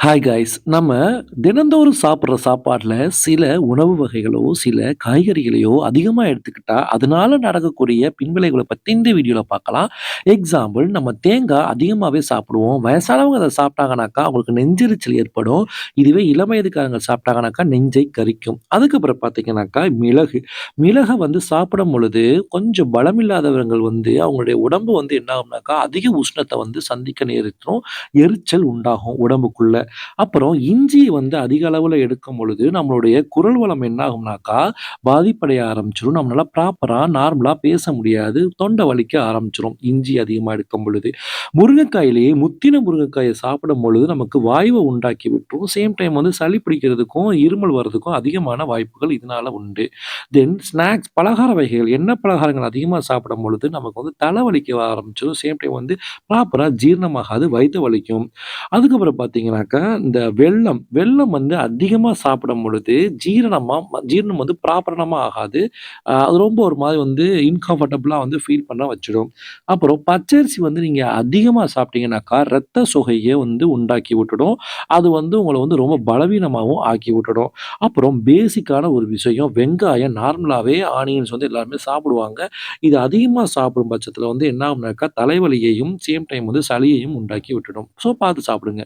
Hi guys. நம்ம தினந்தோறும் சாப்பிடுற சாப்பாட்ல சில உணவு வகைகளோ, சில காய்கறிகளையோ அதிகமா எடுத்துக்கிட்டா, அதனால நடக்கக்கூடிய பின்விளைவுகள பத்தி இந்த வீடியோல பார்க்கலாம். எக்ஸாம்பிள் நம்ம தேங்காய் அதிகமாவே சாப்பிடுவோம். வயசானவங்க அத சாப்பிட்டாங்கனாக்கா, அவங்களுக்கு நெஞ்செரிச்சல் ஏற்படும். இதுவே இளம் வயதுக்காரங்க சாப்பிட்டாங்கனாக்கா, நெஞ்சை கரிக்கும். அதுக்கப்புறம் பார்த்தீங்கன்னாக்கா, மிளகு. மிளக வந்து சாப்பிடும் பொழுது, கொஞ்சம் பலமில்லாதவர்கள் வந்து அவங்களுடைய உடம்பு வந்து என்ன ஆகும்னாக்கா, அதிக உஷ்ணத்த வந்து சந்திக்க நேரிடும். எரிச்சல் உண்டாகும் உடம்புக்குள்ள. அப்புறம் இஞ்சி வந்து அதிக அளவுல எடுக்கும் பொழுது, நம்மளுடைய குரல் வளம் என்ன ஆகும்னாக்கா, பாதிப்படைய ஆரம்பிச்சுரும். நம்மளால ப்ராப்பரா நார்மலா பேச முடியாது. தொண்டை வலிக்க ஆரம்பிச்சுரும். இஞ்சி அதிகமா எடுக்கும் பொழுது. முருங்கைக்காயிலேயே முத்தின முருங்கைக்காய சாப்பிடும் பொழுது நமக்கு வாய்வ உண்டாக்கி விட்டுரும். சேம் டைம் வந்து சளி பிடிக்கிறதுக்கும், இருமல் வர்றதுக்கும் அதிகமான வாய்ப்புகள் இதனால உண்டு. தென் ஸ்நாக்ஸ் பலகார வகைகள், எண்ணெய் பலகாரங்கள் அதிகமா சாப்பிடும் பொழுது நமக்கு வந்து தலைவலிக்க ஆரம்பிச்சுரும். சேம் டைம் வந்து ப்ராப்பரா ஜீரணமாகாது. வயித்து வலிக்கும். அதுக்கப்புறம் பார்த்தீங்கன்னாக்கா, இந்த வெல்லம். வெல்லம் வந்து அதிகமா சாப்பிடும் பொழுது ஜீரணம் வந்து ப்ராப்பரமா ஆகாது. அது ரொம்ப ஒரு மாரி வந்து இன்கம்ஃபர்டபுளா வந்து ஃபீல் பண்ண வச்சுடும். அப்புறம் பச்சரிசி வந்து நீங்க அதிகமா சாப்பிட்டீங்கன்னாக்கா, ரத்த சோகைய வந்து உண்டாக்கி விட்டுடும். அது வந்து உங்கள வந்து ரொம்ப பலவீனமாவும் ஆக்கி விட்டுடும். அப்புறம் பேசிக்கான ஒரு விஷயம், வெங்காயம் நார்மலாவே ஆனியன்ஸ் வந்து எல்லாருமே சாப்பிடுவாங்க. இது அதிகமா சாப்பிடும் பட்சத்தில வந்து என்ன ஆகும்னாக்கா, தலைவலியையும், சேம் டைம் வந்து சளியையும் உண்டாக்கி விட்டுடும். ஸோ பார்த்து சாப்பிடுங்க.